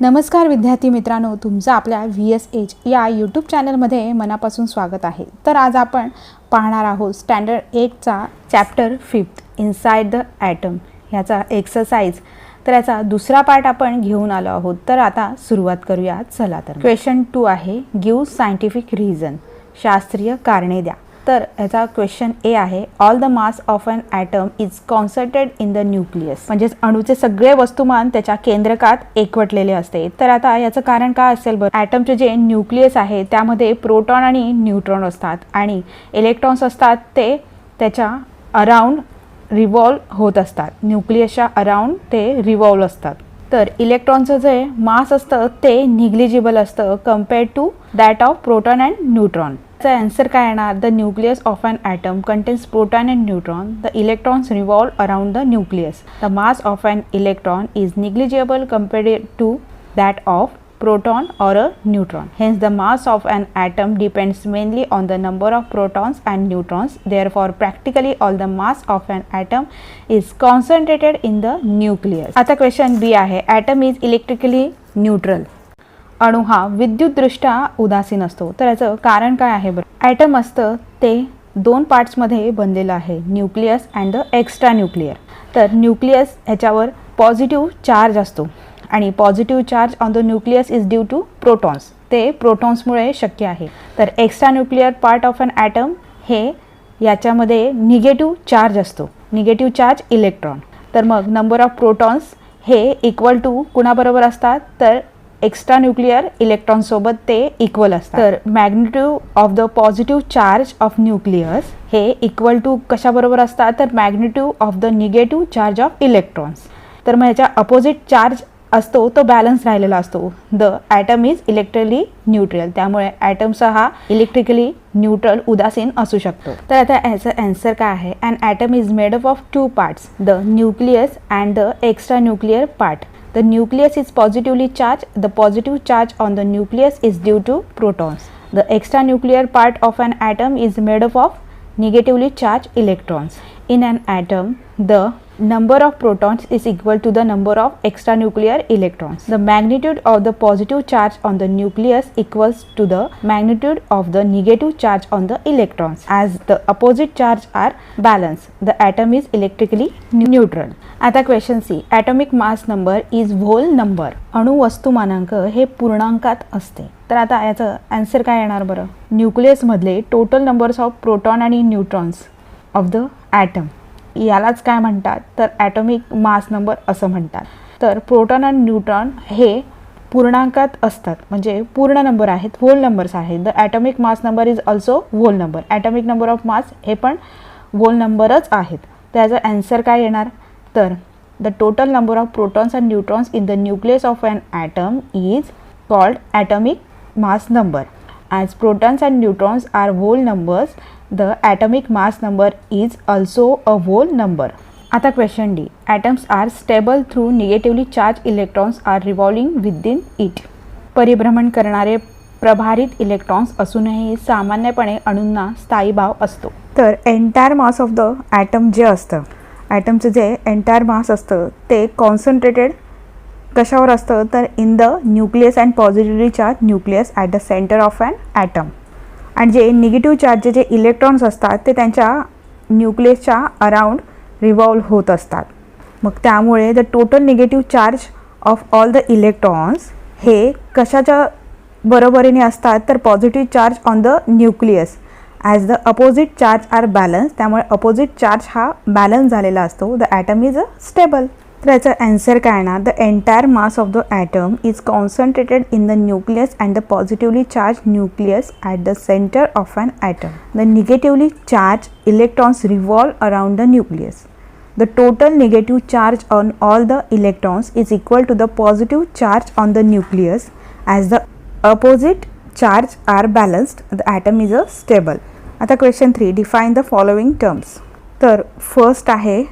नमस्कार विद्यार्थी मित्रांनो, तुमचं आपल्या VSH या यूट्यूब चॅनलमध्ये मनापासून स्वागत आहे. तर आज आपण पाहणार आहोत स्टँडर्ड 8चा चॅप्टर 5 इनसाइड द ॲटम ह्याचा एक्सरसाइज. तर याचा दुसरा पार्ट आपण घेऊन आलो आहोत. तर आता सुरुवात करूया. चला तर क्वेश्चन 2 आहे, गिव्ह सायंटिफिक रिझन, शास्त्रीय कारणे द्या. तर याचा क्वेश्चन ए आहे, all the mass of an atom is concentrated in the nucleus. म्हणजेच अणूचे सगळे वस्तुमान त्याच्या केंद्रकात एकवटलेले असते. तर आता याचं कारण काय असेल बरं? ॲटमचे जे न्यूक्लियस आहे त्यामध्ये प्रोटॉन आणि न्यूट्रॉन असतात आणि इलेक्ट्रॉन्स असतात ते त्याच्या अराउंड रिव्हॉल्व होत असतात. न्यूक्लियसच्या अराउंड ते रिव्हॉल्व असतात. तर इलेक्ट्रॉनचं जे मास असतं ते निग्लिजिबल असतं compared to that of proton and neutron. चा आन्सर काय येणार? The nucleus of an atom contains proton and neutron. The electrons revolve around the nucleus. The mass of an electron is negligible compared to that of proton or a neutron. Hence the mass of an atom depends mainly on the number of protons and neutrons. Therefore practically all the mass of an atom is concentrated in the nucleus. आता question बी आहे, atom is electrically neutral. अणू हा विद्युतदृष्ट्या उदासीन असतो. तर याचं कारण काय आहे बरं? ॲटम असतं ते दोन पार्ट्समध्ये बनलेलं आहे, nucleus and the extra nuclear. तर न्यूक्लियस ह्याच्यावर पॉझिटिव्ह चार्ज असतो आणि positive charge on the nucleus is due to protons. ते प्रोटॉन्समुळे शक्य आहे. तर extra nuclear part of an atom हे याच्यामध्ये निगेटिव्ह चार्ज असतो, निगेटिव्ह चार्ज इलेक्ट्रॉन. तर मग नंबर ऑफ प्रोटॉन्स हे इक्वल टू कुणाबरोबर असतात? तर एक्स्ट्रा न्यूक्लियर इलेक्ट्रॉनसोबत ते इक्वल असतात. तर magnitude of the positive charge of nucleus हे इक्वल टू कशाबरोबर असतात? तर magnitude of the negative charge of electrons. तर मग ह्याच्या अपोजिट चार्ज असतो तो बॅलन्स राहिलेला असतो. The atom is electrically neutral. त्यामुळे ॲटमचा हा इलेक्ट्रिकली न्यूट्रल उदासीन असू शकतो. तर आता याचं आन्सर काय आहे? An atom is made up of two parts, the nucleus and the extra nuclear part. The nucleus is positively charged. The positive charge on the nucleus is due to protons. The extranuclear part of an atom is made up of negatively charged electrons. In an atom, the number of protons is equal to the number of extranuclear electrons. The magnitude of the positive charge on the nucleus equals to the magnitude of the negative charge on the electrons. As the opposite charge are balanced, the atom is electrically neutral. आता question C, atomic mass number is whole number. अणु वस्तुमानांक हे पूर्णांकात असते. तर आता याचं answer काय येणार बरं? न्यूक्लियसमधले टोटल नंबर्स ऑफ प्रोटॉन आणि न्यूट्रॉन्स ऑफ द ॲटम यालाच काय म्हणतात? तर ॲटॉमिक मास नंबर असं म्हणतात. तर प्रोटॉन आणि न्यूट्रॉन हे पूर्णांकात असतात, म्हणजे पूर्ण नंबर आहेत, व्होल नंबर्स आहेत. The atomic mass number is also whole number. Atomic number of mass हे पण व्होल नंबरच आहेत. त्याचं आन्सर काय येणार? तर the total number of protons and neutrons in the nucleus of an atom is called atomic mass number. As protons and neutrons are whole numbers, the atomic mass number is also a whole number. आता question D, atoms are stable through negatively charge electrons are revolving within it. परिभ्रमण करणारे प्रभारित electrons असूनही सामान्यपणे अणूंना स्थायी भाव असतो. तर entire mass of the atom जे असतं, ॲटमचं जे एंटायर मास असतं ते कॉन्सन्ट्रेटेड कशावर असतं? तर in the nucleus and positively charge nucleus at the centre of an atom. आणि जे निगेटिव्ह चार्जचे जे इलेक्ट्रॉन्स असतात ते त्यांच्या न्यूक्लियसच्या अराउंड रिव्हॉल्व होत असतात. मग त्यामुळे the total negative charge of all the electrons हे कशाच्या बरोबरीने असतात? तर positive charge on the nucleus. As the opposite charge are balance. त्यामुळे अपोजिट चार्ज हा बॅलन्स झालेला असतो. The atom is a stable. तर याचं आन्सर काय येणार? The entire mass of the atom is concentrated in the nucleus and the positively charge nucleus at the centre of an atom. The negatively charge electrons revolve around the nucleus. The total negative charge on all the electrons is equal to the positive charge on the nucleus. As the opposite charge are balanced, the atom is a stable. आता question 3, define the following terms. तर first आहे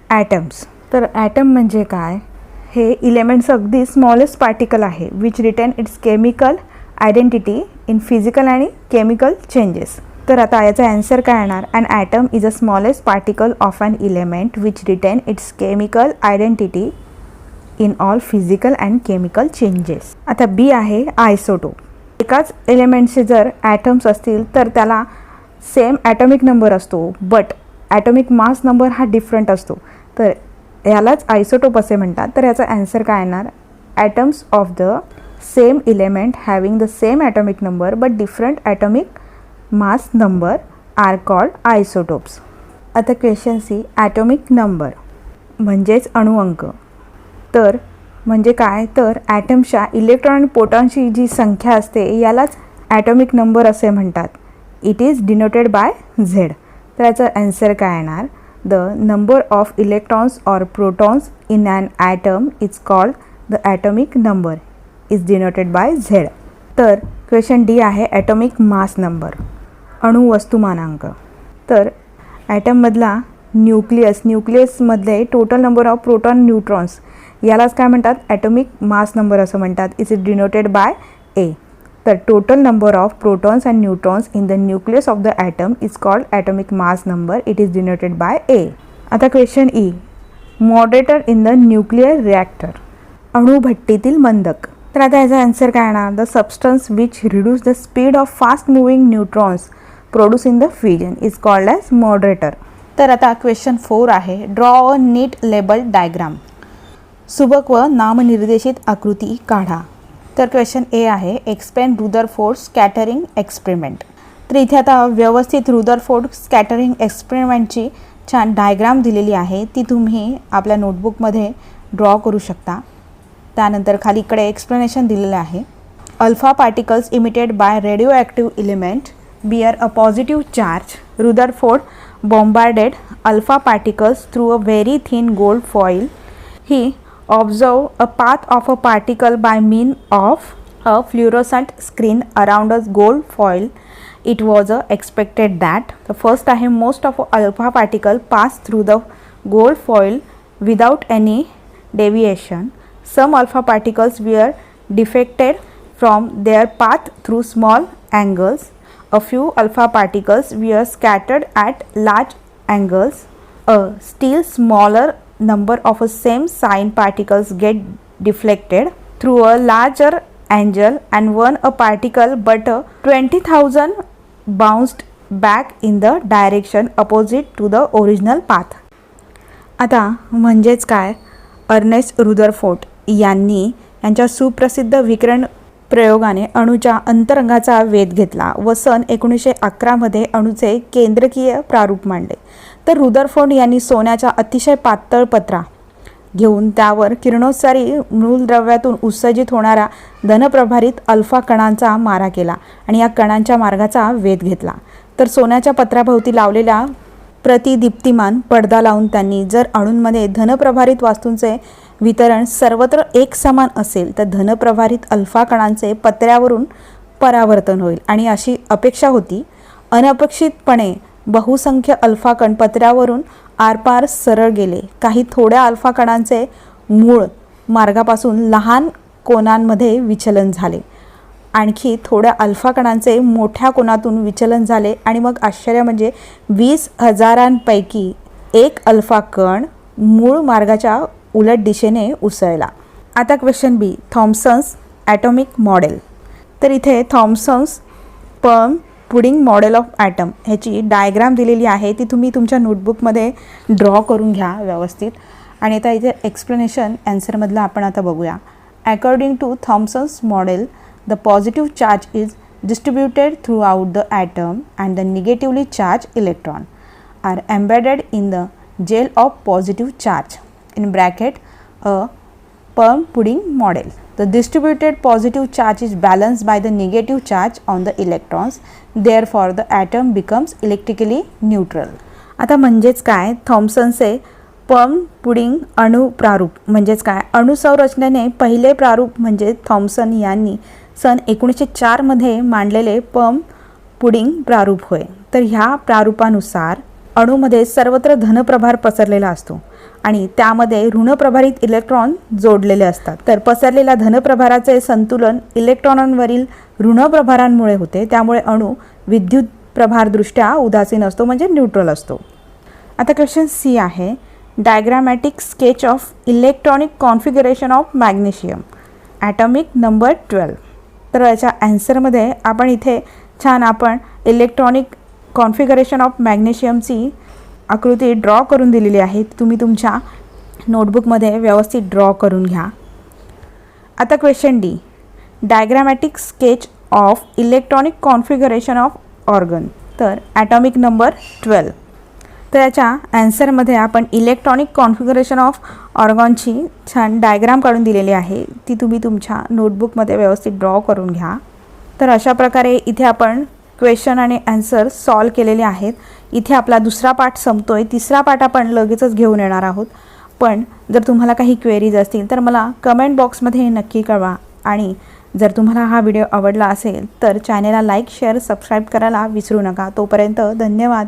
atoms. तर atom म्हणजे काय? हे elements अगदी smallest particle आहे which retain its chemical identity in physical आणि केमिकल चेंजेस. तर आता याचा आन्सर काय येणार? अन atom is a smallest particle of an element which retain its chemical identity in all physical and chemical changes. आता B आहे isotope. एकाच एलिमेंटचे जर ॲटम्स असतील तर त्याला सेम ॲटॉमिक नंबर असतो, बट ॲटॉमिक मास नंबर हा डिफरंट असतो, तर यालाच आयसोटोप असे म्हणतात. तर याचा ॲन्सर काय येणार? Atoms of the same element having the same atomic number but different atomic mass number are called isotopes. आता क्वेश्चन सी, ॲटॉमिक नंबर म्हणजेच अणुअंक. तर म्हणजे काय? तर ॲटमच्या इलेक्ट्रॉन आणि प्रोटॉनची जी संख्या असते यालाच ॲटॉमिक नंबर असे म्हणतात. It is denoted by Z. तर याचा ॲन्सर काय येणार? The number of electrons or protons in an atom is called the atomic number is denoted by Z. तर क्वेश्चन डी आहे ॲटॉमिक मास नंबर, अणु वस्तुमानांक. तर ॲटममधला न्यूक्लियसमधले total number of proton neutrons यालाच काय म्हणतात? ॲटॉमिक मास नंबर असं म्हणतात. Is it denoted by A. तर total number of protons and neutrons in the nucleus of the atom is called atomic mass number. It is denoted by A. आता question E, moderator in the nuclear reactor, अणुभट्टीतील मंदक. तर आता याचा answer काय येणार? The substance which reduce the speed of fast moving neutrons produce in the fusion is called as moderator. तर आता क्वेश्चन 4 आहे, draw a neat labelled diagram. सुबक व नामनिर्देशित आकृती काढा. तर क्वेश्चन ए आहे, एक्सप्लेन रुदरफोर्ड स्कॅटरिंग एक्सपेरिमेंट. तर इथे आता व्यवस्थित रुदरफोर्ड स्कॅटरिंग एक्सपेरिमेंटची छान डायग्राम दिलेली आहे, ती तुम्ही आपल्या नोटबुकमध्ये ड्रॉ करू शकता. त्यानंतर खाली इकडे एक्सप्लेनेशन दिलेलं आहे. Alpha particles emitted by radioactive element bear a positive charge. Rutherford bombarded alpha particles through a very thin gold foil. He observed a path of a particle by means of a fluorescent screen around a gold foil. It was expected that the first time most of alpha particle passed through the gold foil without any deviation. Some alpha particles were deflected from their path through small angles. A few alpha particles were scattered at large angles. A still smaller number of same sign particles get deflected through a larger angle, and one a particle but 20,000 bounced back in the direction opposite to the original path. आता म्हणजेच काय? Ernest Rutherford यांच्या सुप्रसिद्ध विकिरण प्रयोगाने अणूच्या अंतरंगाचा वेध घेतला व सन 1911 अणूचे केंद्रकीय प्रारूप मांडले. तर रुदरफोर्ड यांनी सोन्याच्या अतिशय पातळ पत्रा घेऊन त्यावर किरणोत्सारी मूलद्रव्यातून उत्सर्जित होणाऱ्या धनप्रभारित अल्फा कणांचा मारा केला आणि या कणांच्या मार्गाचा वेध घेतला. तर सोन्याच्या पत्राभोवती लावलेल्या प्रतिदीप्तिमान पडदा लावून त्यांनी जर अणूंमध्ये धनप्रभारित वास्तूंचे वितरण सर्वत्र एक समान असेल तर धनप्रभारित अल्फा कणांचे पत्र्यावरून परावर्तन होईल आणि अशी अपेक्षा होती. अनपेक्षितपणे बहुसंख्य अल्फा कण पत्र्यावरून आरपार सरळ गेले. काही थोड्या अल्फा कणांचे मूळ मार्गापासून लहान कोनांमध्ये विचलन झाले. आणखी थोड्या अल्फा कणांचे मोठ्या कोनातून विचलन झाले आणि मग आश्चर्य म्हणजे 20,000 एक अल्फा कण मूळ मार्गाच्या उलट दिशेने उसळला. आता question B, Thomson's atomic model. तर इथे Thomson's plum pudding model of atom ह्याची डायग्राम दिलेली आहे, ती तुम्ही तुमच्या नोटबुकमध्ये ड्रॉ करून घ्या व्यवस्थित. आणि आता इथे एक्सप्लेनेशन ॲन्सरमधलं आपण आता बघूया. According to Thomson's model, the positive charge is distributed throughout the atom and the negatively charged electron are embedded in the gel of positive charge, in bracket a perm pudding model. The distributed positive charge is balanced by the negative charge on the electrons, therefore the atom becomes electrically neutral. आता म्हणजेच काय? थॉम्सनचे पर्म pudding अणु प्रारूप म्हणजेच काय? अणुसंरचनेने पहिले प्रारूप म्हणजे थॉम्सन यांनी सन 1904 मांडलेले पर्म पुडिंग प्रारूप होय. तर ह्या प्रारूपानुसार अणूमध्ये सर्वत्र धनप्रभार पसरलेला असतो आणि त्यामध्ये ऋणप्रभारित इलेक्ट्रॉन जोडलेले असतात. तर पसरलेल्या धनप्रभाराचे संतुलन इलेक्ट्रॉनांवरील ऋणप्रभारांमुळे होते. त्यामुळे अणू विद्युत प्रभारदृष्ट्या उदासीन असतो म्हणजे न्यूट्रल असतो. आता क्वेश्चन सी आहे, diagrammatic sketch of electronic configuration of magnesium atomic number 12. तर याच्या ॲन्सरमध्ये आपण इथे छान इलेक्ट्रॉनिक कॉन्फिगरेशन ऑफ मॅग्नेशियमची आकृती ड्रॉ करून दिलेली आहे. तुम्ही तुमच्या नोटबुकमध्ये व्यवस्थित ड्रॉ करून घ्या. आता question D, diagrammatic sketch of electronic configuration of argon. तर ॲटॉमिक नंबर 12. तर याच्या ॲन्सरमध्ये आपण इलेक्ट्रॉनिक कॉन्फिगरेशन ऑफ ऑर्गॉनची छान डायग्राम काढून दिलेली आहे. ती तुम्ही तुमच्या नोटबुकमध्ये व्यवस्थित ड्रॉ करून घ्या. तर अशा प्रकारे इथे आपण क्वेश्चन आणि ॲन्सर सॉल्व केलेले आहेत. इथे आपला दुसरा पार्ट संपतोय. तिसरा पार्ट आपण लगेचच घेऊन येणार आहोत. पण जर तुम्हाला काही क्वेरीज असतील तर मला कमेंट बॉक्समध्ये नक्की कळवा. आणि जर तुम्हाला हा व्हिडिओ आवडला असेल तर चॅनेलला लाईक, शेअर, सबस्क्राईब करायला विसरू नका. तोपर्यंत धन्यवाद.